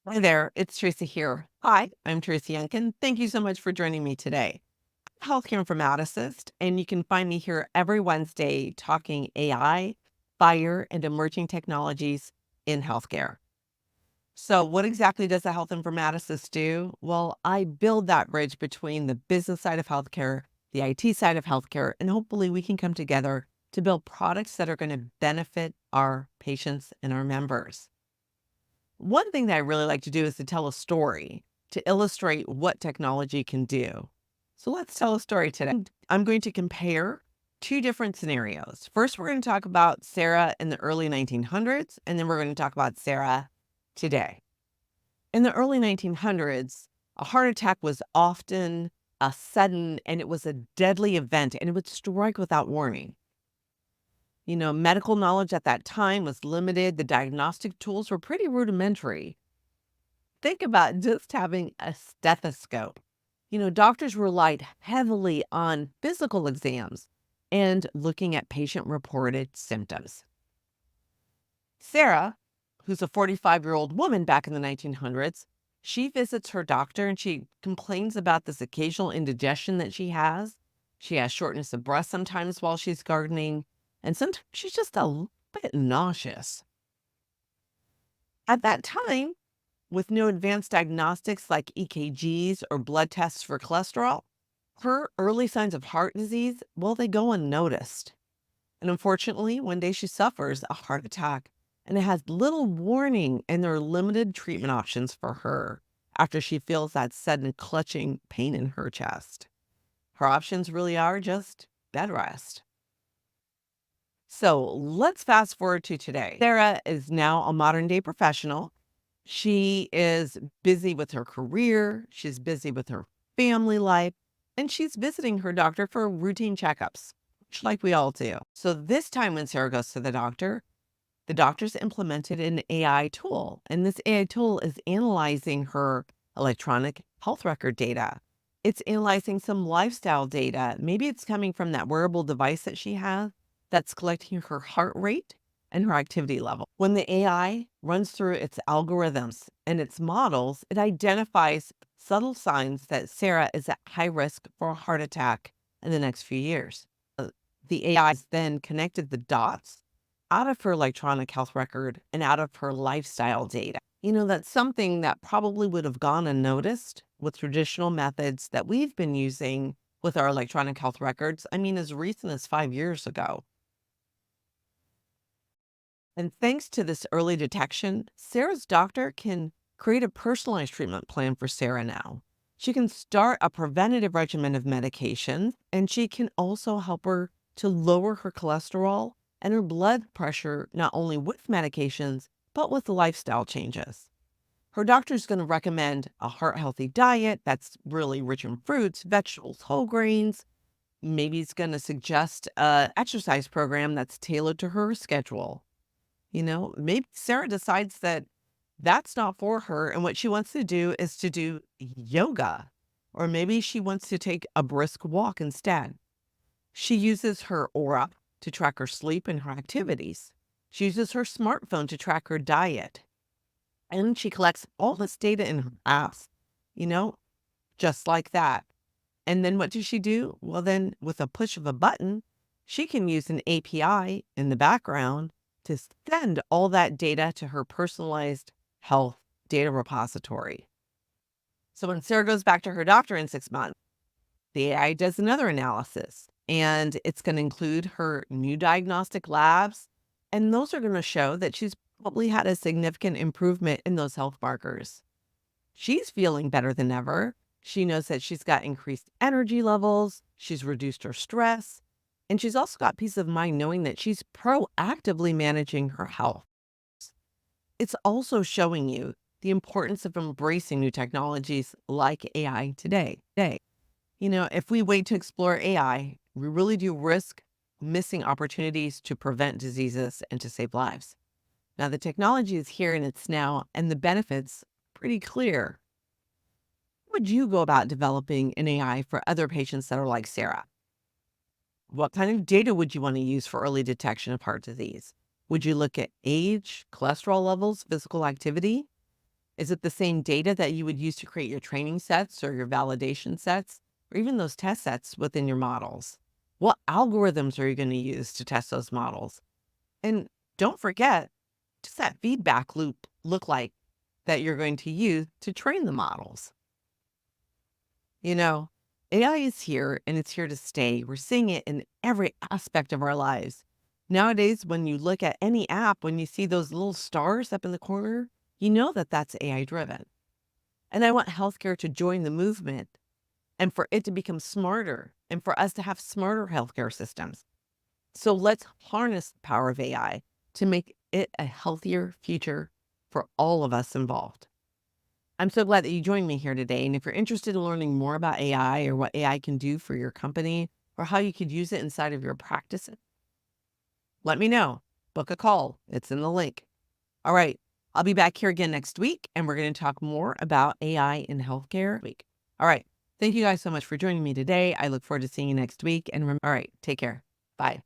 Hi there, it's Teresa here. Hi, I'm Teresa Younkin. Thank you so much for joining me today. Healthcare informaticist, and you can find me here every Wednesday talking AI, fire, and emerging technologies in healthcare. So, what exactly does a health informaticist do? Well, I build that bridge between the business side of healthcare, the IT side of healthcare, and hopefully we can come together to build products that are going to benefit our patients and our members. One thing that I really like to do is to tell a story to illustrate what technology can do. So let's tell a story today. I'm going to compare two different scenarios. First, we're going to talk about Sarah in the early 1900s, and then we're going to talk about Sarah today. In the early 1900s, a heart attack was often a sudden and it was a deadly event, and it would strike without warning. Medical knowledge at that time was limited. The diagnostic tools were pretty rudimentary. Think about just having a stethoscope. Doctors relied heavily on physical exams and looking at patient reported symptoms. Sarah, who's a 45-year-old woman back in the 1900s, she visits her doctor and she complains about this occasional indigestion that she has. She has shortness of breath sometimes while she's gardening, and sometimes she's just a little bit nauseous. At that time, with no advanced diagnostics like EKGs or blood tests for cholesterol, her early signs of heart disease, well, they go unnoticed. And unfortunately, one day she suffers a heart attack, and it has little warning, and there are limited treatment options for her after she feels that sudden clutching pain in her chest. Her options really are just bed rest. So let's fast forward to today. Sarah is now a modern day professional. She is busy with her career, she's busy with her family life, and she's visiting her doctor for routine checkups, which like we all do. So this time when Sarah goes to the doctor's implemented an AI tool, and this AI tool is analyzing her electronic health record data. It's analyzing some lifestyle data. Maybe it's coming from that wearable device that she has that's collecting her heart rate and her activity level. When the AI runs through its algorithms and its models, it identifies subtle signs that Sarah is at high risk for a heart attack in the next few years. Uh, The AI has then connected the dots out of her electronic health record and out of her lifestyle data. That's something that probably would have gone unnoticed with traditional methods that we've been using with our electronic health records. I mean, as recent as 5 years ago. And thanks to this early detection, Sarah's doctor can create a personalized treatment plan for Sarah now. She can start a preventative regimen of medications, and she can also help her to lower her cholesterol and her blood pressure, not only with medications, but with lifestyle changes. Her doctor's going to recommend a heart healthy diet that's really rich in fruits, vegetables, whole grains. Maybe it's going to suggest a exercise program that's tailored to her schedule. Maybe Sarah decides that that's not for her, and what she wants to do is to do yoga, or maybe she wants to take a brisk walk instead. She uses her aura to track her sleep and her activities. She uses her smartphone to track her diet, and she collects all this data in her apps, you know, just like that. And then what does she do? Well, then with a push of a button, she can use an API in the background to send all that data to her personalized health data repository. So when Sarah goes back to her doctor in 6 months, the AI does another analysis, and it's going to include her new diagnostic labs. And those are going to show that she's probably had a significant improvement in those health markers. She's feeling better than ever. She knows that she's got increased energy levels, she's reduced her stress, and she's also got peace of mind knowing that she's proactively managing her health. It's also showing you the importance of embracing new technologies like AI today. If we wait to explore AI, we really do risk missing opportunities to prevent diseases and to save lives. Now, the technology is here and it's now, and the benefits pretty clear. Would you go about developing an AI for other patients that are like Sarah? What kind of data would you want to use for early detection of heart disease? Would you look at age, cholesterol levels, physical activity? Is it the same data that you would use to create your training sets or your validation sets, or even those test sets within your models? What algorithms are you going to use to test those models? And don't forget, does that feedback loop look like that you're going to use to train the models? You know, AI is here and it's here to stay. We're seeing it in every aspect of our lives. Nowadays, when you look at any app, when you see those little stars up in the corner, you know that that's AI driven. And I want healthcare to join the movement and for it to become smarter and for us to have smarter healthcare systems. So let's harness the power of AI to make it a healthier future for all of us involved. I'm so glad that you joined me here today. And if you're interested in learning more about AI or what AI can do for your company or how you could use it inside of your practice, let me know. Book a call. It's in the link. All right. I'll be back here again next week and we're going to talk more about AI in healthcare week. All right. Thank you guys so much for joining me today. I look forward to seeing you next week. And all right, take care. Bye.